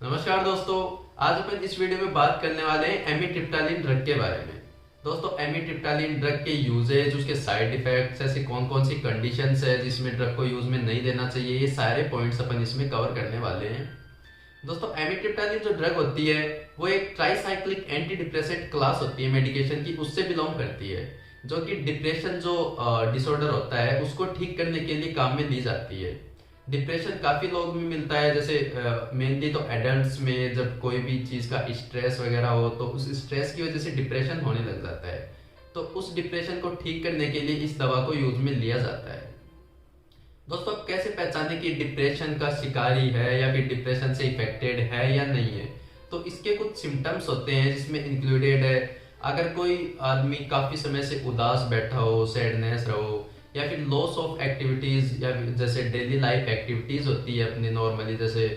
नमस्कार दोस्तों। आज अपन इस वीडियो में बात करने वाले हैं एमिट्रिप्टालिन ड्रग के बारे में। दोस्तों, एमिट्रिप्टालिन ड्रग के यूजेज, उसके साइड इफेक्ट्स, ऐसी कौन कौन सी कंडीशंस है जिसमें ड्रग को यूज में नहीं देना चाहिए, ये सारे पॉइंट्स अपन इसमें कवर करने वाले हैं। दोस्तों, एमिट्रिप्टालिन जो ड्रग होती है वो एक ट्राइसाइक्लिक एंटी डिप्रेसेंट क्लास होती है मेडिकेशन की, उससे बिलोंग करती है, जो कि डिप्रेशन जो डिसऑर्डर होता है उसको ठीक करने के लिए काम में ली जाती है। डिप्रेशन काफी लोग में मिलता है, जैसे मेनली तो एडल्ट्स में जब कोई भी चीज का स्ट्रेस वगैरह हो तो उस स्ट्रेस की वजह से डिप्रेशन होने लग जाता है। तो उस डिप्रेशन को ठीक करने के लिए इस दवा को यूज में लिया जाता है। दोस्तों, अब कैसे पहचाने कि डिप्रेशन का शिकारी है या फिर डिप्रेशन से इफेक्टेड है या नहीं है? तो इसके कुछ सिम्टम्स होते हैं जिसमें इंक्लूडेड है, अगर कोई आदमी काफी समय से उदास बैठा हो, सैडनेस रहो, या फिर लॉस ऑफ एक्टिविटीज, या फिर जैसे डेली लाइफ एक्टिविटीज होती है अपनी नॉर्मली, जैसे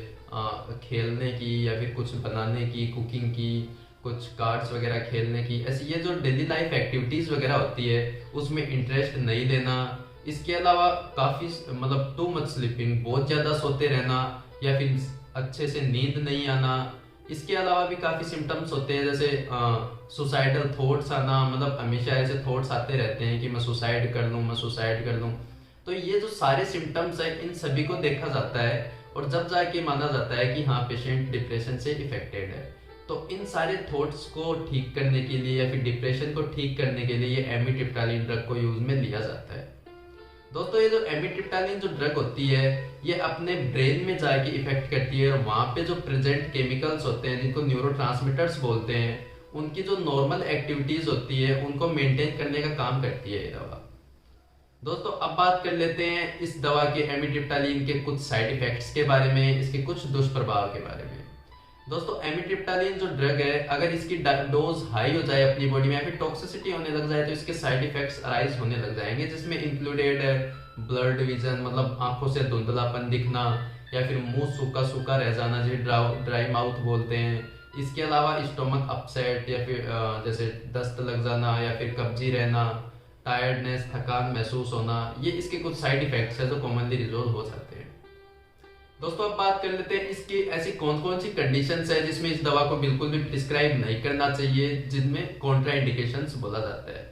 खेलने की या फिर कुछ बनाने की, कुकिंग की, कुछ कार्ड्स वगैरह खेलने की, ऐसी ये जो डेली लाइफ एक्टिविटीज वगैरह होती है उसमें इंटरेस्ट नहीं लेना। इसके अलावा काफी मतलब टू मच स्लीपिंग, बहुत ज्यादा सोते रहना, या फिर अच्छे से नींद नहीं आना। इसके अलावा भी काफी सिम्टम्स होते हैं, जैसे सुसाइडल थॉट्स आना, मतलब हमेशा ऐसे थॉट्स आते रहते हैं कि मैं सुसाइड कर लूं, मैं सुसाइड कर लूं। तो ये जो सारे सिम्टम्स है इन सभी को देखा जाता है और जब जाके माना जाता है कि हाँ, पेशेंट डिप्रेशन से इफेक्टेड है। तो इन सारे थॉट्स को ठीक करने के लिए या फिर डिप्रेशन को ठीक करने के लिए ये एमिट्रिप्टालिन ड्रग को यूज में लिया जाता है। दोस्तों, ये जो एमिट्रिप्टालिन जो ड्रग होती है ये अपने ब्रेन में जाके इफेक्ट करती है और वहां पे जो प्रेजेंट केमिकल्स होते हैं जिनको न्यूरोट्रांसमीटर्स बोलते हैं, उनकी जो नॉर्मल एक्टिविटीज होती है उनको मेंटेन करने का काम करती है ये दवा। दोस्तों, अब बात कर लेते हैं इस दवा के एमिट्रिप्टालिन के कुछ साइड इफेक्ट्स के बारे में, इसके कुछ दुष्प्रभाव के बारे में। दोस्तों, एमिट्रिप्टालिन जो ड्रग है अगर इसकी डोज हाई हो जाए अपनी बॉडी में या फिर टॉक्सिसिटी होने लग जाए तो इसके साइड इफेक्ट्स अराइज होने लग जाएंगे, जिसमें इंक्लूडेड है ब्लड विजन, मतलब आंखों से धुंधलापन दिखना, या फिर मुंह सूखा सूखा रह जाना जिसे ड्राई माउथ बोलते हैं। इसके अलावा स्टोमक अपसेट, या फिर जैसे दस्त लग जाना, या फिर कब्जी रहना, टायर्डनेस, थकान महसूस होना, ये इसके कुछ साइड इफेक्ट्स है जो कॉमनली रिजोल्व हो जाते हैं। दोस्तों, अब बात कर लेते हैं इसकी ऐसी कौन कौन सी कंडीशंस है जिसमें इस दवा को बिल्कुल भी प्रिस्क्राइब नहीं करना चाहिए, जिनमें कॉन्ट्राइंडिकेशंस बोला जाता है।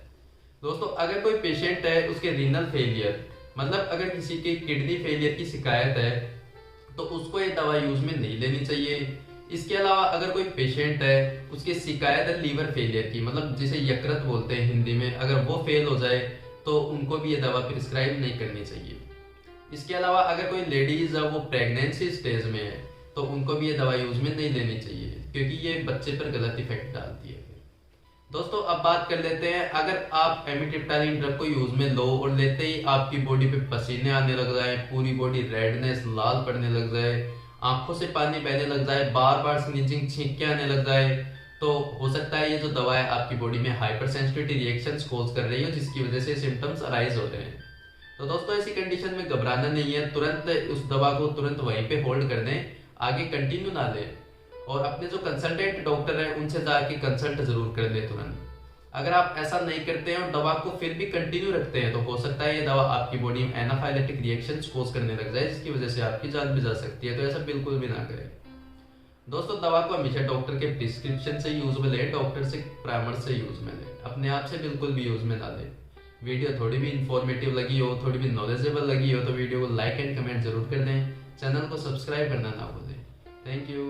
दोस्तों, अगर कोई पेशेंट है उसके रीनल फेलियर, मतलब अगर किसी की किडनी फेलियर की शिकायत है तो उसको ये दवा यूज में नहीं लेनी चाहिए। इसके अलावा अगर कोई पेशेंट है उसकी शिकायत है लीवर फेलियर की, मतलब जिसे यकृत बोलते हैं हिंदी में, अगर वो फेल हो जाए तो उनको भी ये दवा प्रिस्क्राइब नहीं करनी चाहिए। इसके अलावा अगर कोई लेडीज है वो प्रेगनेंसी स्टेज में है तो उनको भी ये दवा यूज में नहीं लेनी चाहिए, क्योंकि ये बच्चे पर गलत इफेक्ट डालती है। दोस्तों, अब बात कर लेते हैं, अगर आप एमिट्रिप्टालिन ड्रग को यूज में लो और लेते ही आपकी बॉडी पे पसीने आने लग जाए, पूरी बॉडी रेडनेस, लाल पड़ने लग जाए, आंखों से पानी बहने लग जाए, बार बार स्नीजिंग, छींके आने लग जाए, तो हो सकता है ये जो दवा है आपकी बॉडी में हाइपर सेंसिटिविटी रिएक्शंस कॉज कर रही है, जिसकी वजह से सिम्टम्स अराइज हो रहे हैं। तो दोस्तों, ऐसी कंडीशन में घबराना नहीं है, तुरंत उस दवा को तुरंत वहीं पे होल्ड कर दें, आगे कंटिन्यू ना लें, और अपने जो कंसल्टेंट डॉक्टर है उनसे जाके कंसल्ट जरूर कर ले तुरंत। अगर आप ऐसा नहीं करते हैं और दवा को फिर भी कंटिन्यू रखते हैं तो हो सकता है ये दवा आपकी बॉडी में एनाफाइलेटिक रिएक्शंस कॉज करने लग जाए, जिसकी वजह से आपकी जान भी जा सकती है। तो ऐसा बिल्कुल भी ना करें। दोस्तों, दवा को हमेशा डॉक्टर के प्रिस्क्रिप्शन से यूज में ले, डॉक्टर से परामर्श से यूज में ले, अपने आप से बिल्कुल भी यूज में ना ले। वीडियो थोड़ी भी इंफॉर्मेटिव लगी हो, थोड़ी भी नॉलेजेबल लगी हो तो वीडियो को लाइक एंड कमेंट जरूर कर दें, चैनल को सब्सक्राइब करना ना भूलें। Thank you.